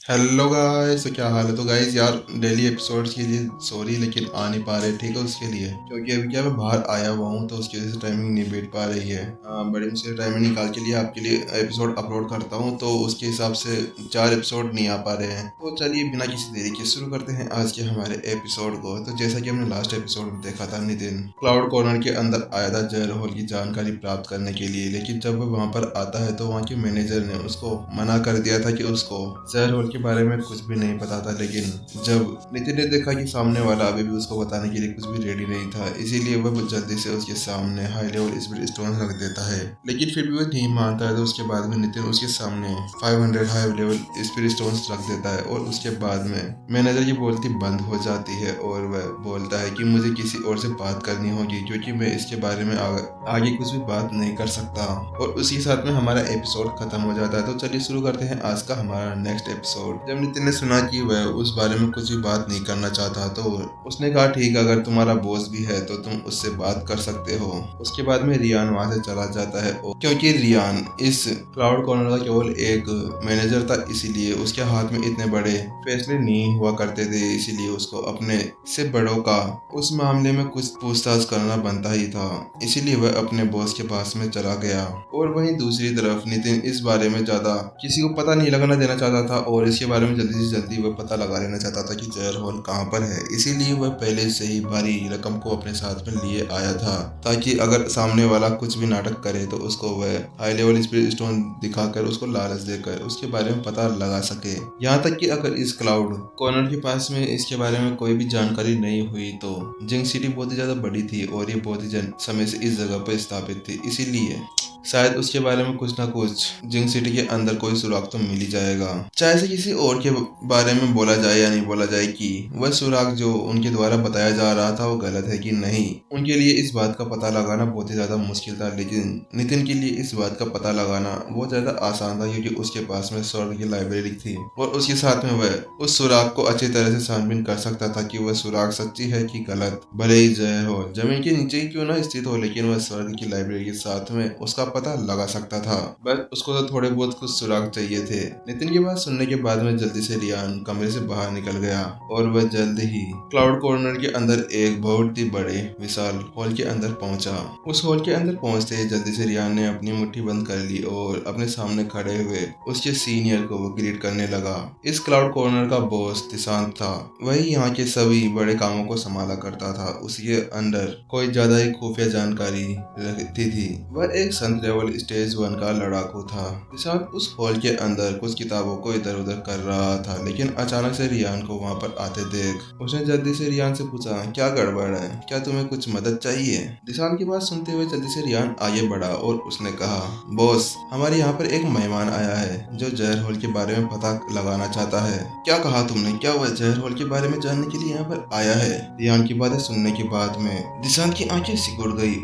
Hello guys, तो क्या हाल है। तो गाइस यार, डेली एपिसोड्स के लिए सॉरी, लेकिन आ नहीं पा रहे, ठीक है। उसके लिए क्योंकि अभी क्या मैं बाहर आया हुआ हूँ, तो उसकी वजह से टाइमिंग नहीं बैठ पा रही है। बड़ी मुश्किल टाइमिंग निकाल के लिए आपके लिए एपिसोड अपलोड करता हूँ, तो उसके हिसाब से 4 एपिसोड नहीं आ पा रहे हैं। तो चलिए बिना किसी देरी के शुरू करते हैं आज के हमारे एपिसोड को। तो जैसा कि हमने लास्ट एपिसोड में देखा था, नितिन क्लाउड कॉर्नर के अंदर आया था जहर होल की जानकारी प्राप्त करने के लिए, लेकिन जब वो वहाँ पर आता है तो वहाँ के मैनेजर ने उसको मना कर दिया था कि उसको जहर होल के बारे में कुछ भी नहीं पता था। लेकिन जब नितिन ने देखा कि सामने वाला अभी भी उसको बताने के लिए कुछ भी रेडी नहीं था, इसीलिए वह जल्दी से उसके सामने हाई लेवल स्पीड स्टोन रख देता है। लेकिन फिर भी वह नहीं मानता है, तो उसके बाद में नितिन उसके सामने 500 हाई लेवल स्पीड स्टोन रख देता है, और उसके बाद में मैनेजर की बोलती बंद हो जाती है और वह बोलता है कि मुझे किसी और से बात करनी होगी, क्योंकि मैं इसके बारे में आगे कुछ भी बात नहीं कर सकता। और उसी साथ में हमारा एपिसोड खत्म हो जाता है। तो चलिए शुरू करते हैं आज का हमारा नेक्स्ट एपिसोड। जब नितिन ने सुना कि वह उस बारे में कुछ भी बात नहीं करना चाहता, तो उसने कहा ठीक है, अगर तुम्हारा बॉस भी है तो तुम उससे बात कर सकते हो। उसके बाद में रियान वहां से चला जाता है, और क्योंकि रियान इस क्लाउड कॉर्नर का केवल एक मैनेजर था, इसीलिए उसके हाथ में इतने बड़े फैसले नहीं हुआ करते थे, इसीलिए उसको अपने से बड़ों का उस मामले में कुछ पूछताछ करना बनता ही था। इसीलिए वह अपने बॉस के पास में चला गया। और वहीं दूसरी तरफ नितिन इस बारे में ज्यादा किसी को पता नहीं लगना देना चाहता था, और इसके बारे में जल्दी से जल्दी वह पता लगा लेना चाहता था कि जहर हॉल कहाँ पर है। इसीलिए वह पहले से ही भारी रकम को अपने साथ में लिए आया था, ताकि अगर सामने वाला कुछ भी नाटक करे तो उसको वह हाई लेवल स्पीड स्टोन दिखाकर उसको लालच देकर उसके बारे में पता लगा सके। यहाँ तक कि अगर इस क्लाउड कॉर्नर के पास में इसके बारे में कोई भी जानकारी नहीं हुई, तो जिंग सिटी बहुत ही ज्यादा बड़ी थी और ये बहुत ही समय से इस जगह पर स्थापित थी, इसीलिए शायद उसके बारे में कुछ ना कुछ जिंग सिटी के अंदर कोई सुराग तो मिल ही जाएगा। चाहे से किसी और के बारे में बोला जाए या नहीं बोला जाए कि वह सुराग जो उनके द्वारा बताया जा रहा था वो गलत है कि नहीं, उनके लिए इस बात का पता लगाना बहुत ही ज्यादा मुश्किल था। लेकिन नितिन के लिए इस बात का पता लगाना बहुत ज्यादा आसान था, क्योंकि उसके पास में स्वर्ग की लाइब्रेरी थी, और उसके साथ में वह उस सुराग को अच्छी तरह से छानबीन कर सकता था कि वह सुराग सच्ची है कि गलत। भले ही जय हो जमीन के नीचे ही क्यों ना स्थित हो, लेकिन वह स्वर्ग की लाइब्रेरी के साथ में उसका पता लगा सकता था। बस उसको तो थोड़े बहुत कुछ सुराग चाहिए थे। नितिन की बात सुनने के बाद में जल्दी से रियान कमरे से बाहर निकल गया, और वह जल्द ही क्लाउड कॉर्नर के अंदर एक बहुत ही बड़े विशाल हॉल के अंदर पहुंचा। उस हॉल के अंदर पहुंचते ही जल्दी से रियान ने अपनी मुट्ठी बंद कर ली और अपने सामने खड़े हुए उसके सीनियर को वो ग्रीट करने लगा। इस क्लाउड कॉर्नर का बॉस दिशांत था। वही यहाँ के सभी बड़े कामों को संभाला करता था। उसके अंदर कोई ज्यादा ही खुफिया जानकारी रखती थी। वह एक संत लेवल स्टेज 1 का लड़ाकू था। दिशांत उस हॉल के अंदर कुछ किताबों को इधर उधर कर रहा था, लेकिन अचानक से रियान को वहाँ पर आते देख उसने जल्दी से रियान से पूछा, क्या गड़बड़ है, क्या तुम्हें कुछ मदद चाहिए। दिशांत की बात सुनते हुए जल्दी से रियान आगे बढ़ा और उसने कहा, बॉस हमारे यहाँ पर एक मेहमान आया है जो जहर होल के बारे में पता लगाना चाहता है। क्या कहा तुमने, क्या वह जहर होल के बारे में जानने के लिए यहाँ पर आया है। रियान की बातें सुनने के बाद में दिशांत की आंखें सिकुड़ गई,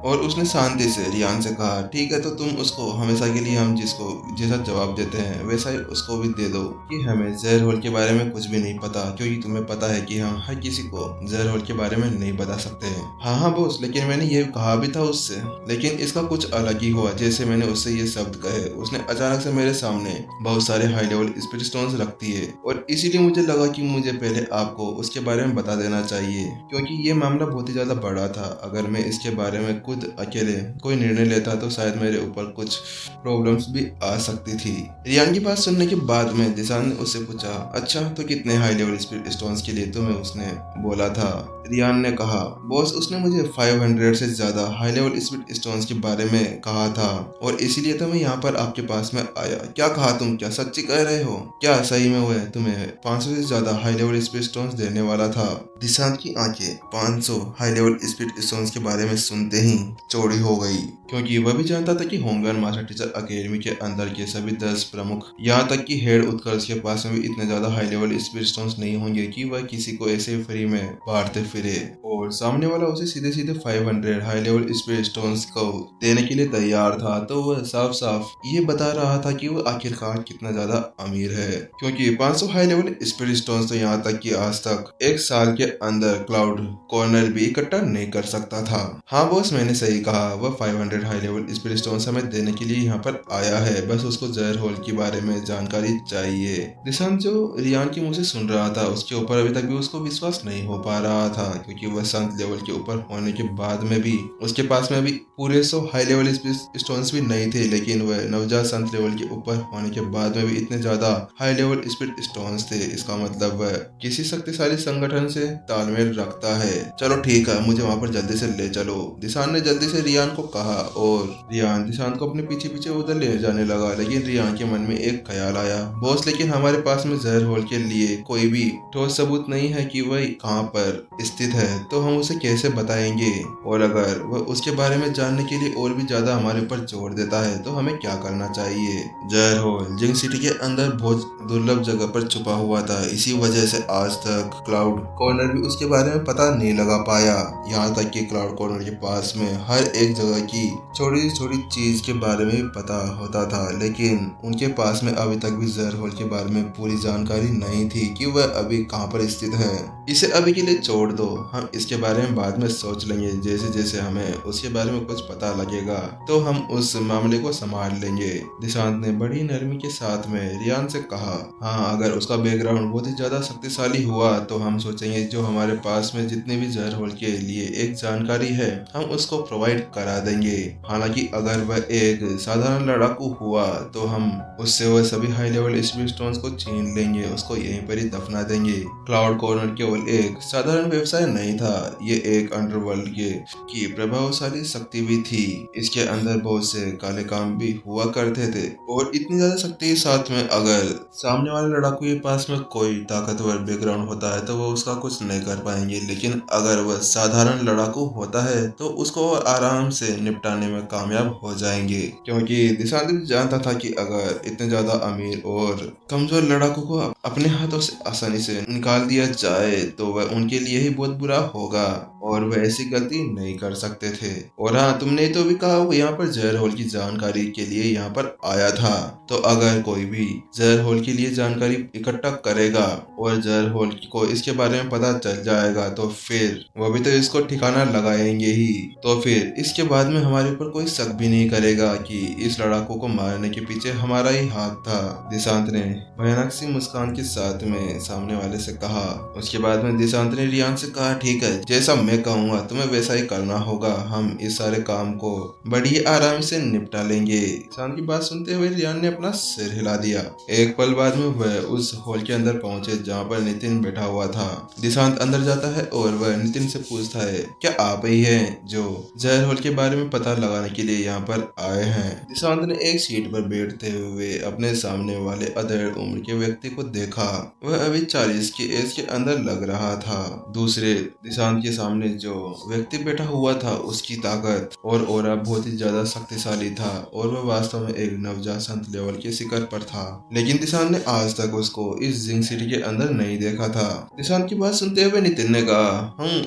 और उसने शांति से रियान से कहा, ठीक है, तो तुम उसको हमेशा के लिए हम जिसको जैसा जवाब देते हैं वैसा ही उसको भी दे दो कि हमें जहर होल के बारे में कुछ भी नहीं पता, क्योंकि तुम्हें पता है कि हम हर किसी को जहर होल के बारे में नहीं बता सकते हैं। हाँ हाँ बॉस, लेकिन मैंने ये कहा भी था उससे, लेकिन इसका कुछ अलग ही हुआ। जैसे मैंने उससे ये शब्द कहे, उसने अचानक से मेरे सामने बहुत सारे हाई लेवल स्पीड स्टोन्स रखती है, और इसीलिए मुझे लगा कि मुझे पहले आपको उसके बारे में बता देना चाहिए, क्योंकि ये मामला बहुत ही ज्यादा बड़ा था। अगर मैं इसके बारे में खुद अकेले कोई निर्णय लेता तो शायद मेरे ऊपर कुछ प्रॉब्लम्स भी आ सकती थी। रियान की बात सुनने के बाद में दिशान ने उससे पूछा, अच्छा तो कितने हाई लेवल स्पीड स्टोन्स के लिए तुम्हें उसने बोला था। रियान ने कहा, बॉस उसने मुझे 500 से ज्यादा हाई लेवल स्पीड स्टोन्स के बारे में कहा था, और इसीलिए तो मैं यहाँ पर आपके पास में आया। क्या कहा तुम, क्या सच्ची कह रहे हो, क्या सही में वह तुम्हें 500 से ज्यादा हाई लेवल स्पीड स्टोन्स देने वाला था। दिशांत की आंखें 500 हाई लेवल स्पीड स्टोन्स के बारे में सुनते ही चौड़ी हो गई, क्योंकि वह भी जानता था कि होमगार्ड मास्टर टीचर अकेडमी के अंदर के सभी 10 प्रमुख, यहाँ तक कि हेड उत्कर्ष के पास में भी इतने ज्यादा हाई लेवल स्पीड स्टोन्स नहीं होंगे कि वह किसी को ऐसे फ्री में बांटते फिरे, और सामने वाला उसे सीधे सीधे 500 हाई लेवल स्पीड स्टोन्स को देने के लिए तैयार था। तो वह साफ साफ ये बता रहा था कि वह आखिरकार कितना ज्यादा अमीर है, क्योंकि 500 हाई लेवल स्पीड स्टोन्स तो यहाँ तक कि आज तक एक साल के अंदर क्लाउड कॉर्नर भी इकट्ठा नहीं कर सकता था। हाँ बॉस, मैंने सही कहा, वह 500 high level level spirit stone हमें देने के लिए यहाँ पर आया है, बस उसको जहर होल के बारे में जानकारी चाहिए। दिशांत जो रियान की मुंह से सुन रहा था उसके ऊपर अभी तक भी उसको विश्वास नहीं हो पा रहा था, क्योंकि वह संत लेवल के ऊपर होने के बाद में भी उसके पास में अभी पूरे 100 हाई लेवल स्टोन्स भी नहीं थे, लेकिन वह नवजात संत लेवल के ऊपर होने के बाद में भी इतने ज्यादा हाई लेवल स्पिरिट स्टोन्स थे। इसका मतलब वह किसी शक्तिशाली संगठन से तालमेल रखता है। चलो ठीक है, मुझे वहां पर जल्दी से ले चलो, दिशांत ने जल्दी से रियान को कहा और रियान दिशांत को अपने पीछे पीछे उधर ले जाने लगा। लेकिन रियान के मन में एक ख्याल आया, बॉस लेकिन हमारे पास में जहर होल के लिए कोई भी ठोस सबूत नहीं है कि वह कहाँ पर स्थित है, तो हम उसे कैसे बताएंगे, और अगर वह उसके बारे में जानने के लिए और भी ज्यादा हमारे ऊपर जोर देता है तो हमें क्या करना चाहिए। जहर होल जिंग सिटी के अंदर बहुत दुर्लभ जगह पर छुपा हुआ था, इसी वजह से आज तक क्लाउड कॉर्नर भी उसके बारे में पता नहीं लगा पाया। यहाँ तक कि क्लाउड कॉर्नर के पास में हर एक जगह की छोटी छोटी चीज के बारे में भी पता होता था, लेकिन उनके पास में अभी तक भी जहर होल के बारे में पूरी जानकारी नहीं थी कि वह अभी कहाँ पर स्थित है। इसे अभी के लिए छोड़ दो, हम इसके बारे में बाद में सोच लेंगे। जैसे जैसे हमें उसके बारे में कुछ पता लगेगा तो हम उस मामले को संभाल लेंगे। दिशांत ने बड़ी नरमी के साथ में रियान से कहा, हाँ अगर उसका बैकग्राउंड बहुत ही ज्यादा शक्तिशाली हुआ तो हम सोचेंगे जो हमारे पास में जितने भी जहर होल के लिए एक जानकारी है हम उसको प्रोवाइड करा देंगे। हालांकि अगर वह एक साधारण लड़ाकू हुआ तो हम उससे वह सभी हाई लेवल स्पिरिट स्टोन्स को छीन लेंगे, उसको यहीं पर ही दफना देंगे। क्लाउड कॉर्नर केवल एक साधारण व्यवसाय नहीं था, ये एक अंडरवर्ल्ड की प्रभावशाली शक्ति भी थी। इसके अंदर बहुत से काले काम भी हुआ करते थे, और इतनी ज्यादा शक्ति के साथ में अगर सामने वाले लड़ाकू के पास में कोई ताकतवर बैकग्राउंड होता है तो वो उसका कुछ नहीं कर पाएंगे, लेकिन अगर वह साधारण लड़ाकू होता है तो उसको आराम से निपटाने में कामयाब हो जाएंगे। क्योंकि दिशांत भी जानता था कि अगर इतने ज्यादा अमीर और कमजोर लड़ाकू को अपने हाथों से आसानी से निकाल दिया जाए तो वह उनके लिए ही बहुत बुरा होगा, और वह ऐसी गलती नहीं कर सकते थे। और हाँ, तुमने तो भी कहा वो यहाँ पर जहर होल की जानकारी के लिए यहाँ पर आया था, तो अगर कोई भी जहर होल के लिए जानकारी इकट्ठा करेगा और जहर होल को इसके बारे में पता चल जाएगा तो फिर वो भी तो इसको ठिकाना लगाएंगे ही, तो फिर इसके बाद में हमारे ऊपर कोई शक भी नहीं करेगा कि इस लड़ाकू को मारने के पीछे हमारा ही हाथ था। दिशांत ने भयानक सी मुस्कान के साथ में सामने वाले से कहा। उसके बाद में दिशांत ने रियान से कहा, ठीक है, जैसा मैं कहूँगा तुम्हें वैसा ही करना होगा, हम इस सारे काम को बड़ी आराम से निपटा लेंगे। दिशांत की बात सुनते हुए रियान ने अपना सिर हिला दिया। एक पल बाद में वह उस हॉल के अंदर पहुंचे जहाँ पर नितिन बैठा हुआ था। दिशांत अंदर जाता है और वह नितिन से पूछता है, क्या आप ही हैं जो जहर होल के बारे में पता लगाने के लिए यहाँ पर आए हैं? दिशांत ने एक सीट पर बैठते हुए अपने सामने वाले अधेड़ उम्र के व्यक्ति को देखा। वह अभी 40 की एज के अंदर लग रहा था। दूसरे दिशांत के सामने जो व्यक्ति बैठा हुआ था उसकी ताकत और ऑरा बहुत ही ज्यादा शक्तिशाली था, और वह वास्तव में एक नवजात संत लेवल के शिखर पर था। लेकिन दिशांत ने आज तक उसको इस जिंग सिटी के अंदर नहीं देखा था। दिशांत की बात सुनते हुए नितिन ने कहा,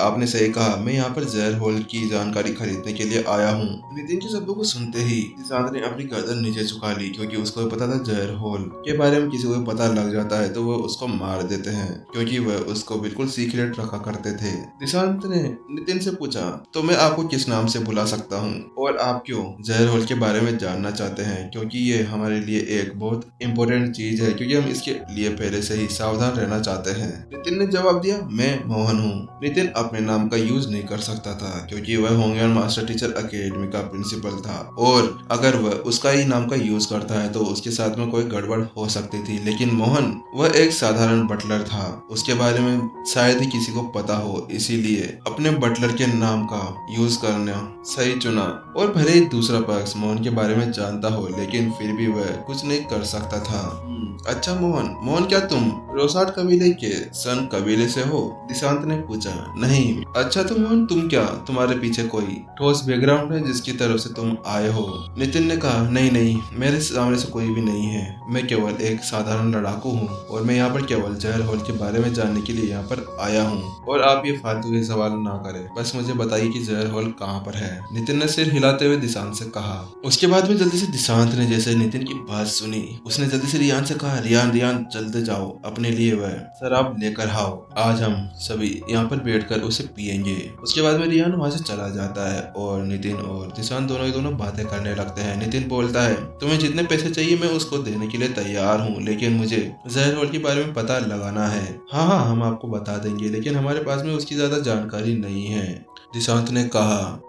आपने सही कहा, मैं यहाँ पर जहर होल की जानकारी खरीदने के लिए आया हूँ। नितिन के शब्दों को सुनते ही दिशांत ने अपनी गर्दन नीचे झुका ली, क्योंकि उसको पता था जहर होल के बारे में किसी को पता लग जाता है तो वो उसको मार देते हैं, क्योंकि वह उसको बिल्कुल सीक्रेट रखा करते थे। दिशांत ने नितिन से पूछा, तो मैं आपको किस नाम से बुला सकता हूँ, और आप क्यों जहर होल के बारे में जानना चाहते हैं? क्योंकि ये हमारे लिए एक बहुत इम्पोर्टेंट चीज है, क्योंकि हम इसके लिए पहले से ही सावधान रहना चाहते हैं। नितिन ने जवाब दिया, मैं मोहन हूँ। नितिन अपने नाम का यूज नहीं कर सकता था, क्योंकि वह होंगयान मास्टर टीचर अकेडमी का प्रिंसिपल था, और अगर वह उसका ही नाम का यूज करता है तो उसके साथ में कोई गड़बड़ हो सकती थी। लेकिन मोहन वह एक साधारण बटलर था, उसके बारे में शायद ही किसी को पता हो, इसीलिए अपने बटलर के नाम का यूज करना सही चुना। और भले ही दूसरा पक्ष मोहन के बारे में जानता हो, लेकिन फिर भी वह कुछ नहीं कर सकता था। अच्छा मोहन क्या तुम रोसाट कबीले के सन कबीले से हो? दिशांत ने पूछा। नहीं। अच्छा तो मोहन तुम क्या, तुम्हारे पीछे कोई ठोस बैकग्राउंड है जिसकी तरफ से तुम आए हो? नितिन ने कहा, नहीं, मेरे सामने से कोई भी नहीं है, मैं केवल एक साधारण लड़ाकू हूँ, और मैं यहाँ पर केवल जहर होल के बारे में जानने के लिए यहाँ पर आया हूँ। और आप ये फालतू के सवाल ना करें, बस मुझे बताइए कि जहर होल कहाँ पर है? नितिन ने सिर हिलाते हुए दिशांत से कहा। उसके बाद में जल्दी से दिशांत ने जैसे नितिन की बात सुनी, उसने जल्दी से रियान से कहा, रियान जल्दी जाओ, अपने लिए वह शराब लेकर आओ, आज हम सभी यहाँ पर बैठकर उसे पियेंगे। उसके बाद में रियान वहाँ से चला जाता है और नितिन और दिशांत जिशांत दोनों ही दोनों बातें करने लगते हैं। नितिन बोलता है, तुम्हें जितने पैसे चाहिए मैं उसको देने के लिए तैयार हूँ, लेकिन मुझे जहर रोल के बारे में पता लगाना है। हाँ हाँ, हम आपको बता देंगे, लेकिन हमारे पास में उसकी ज्यादा जानकारी नहीं है, जिशांत ने कहा।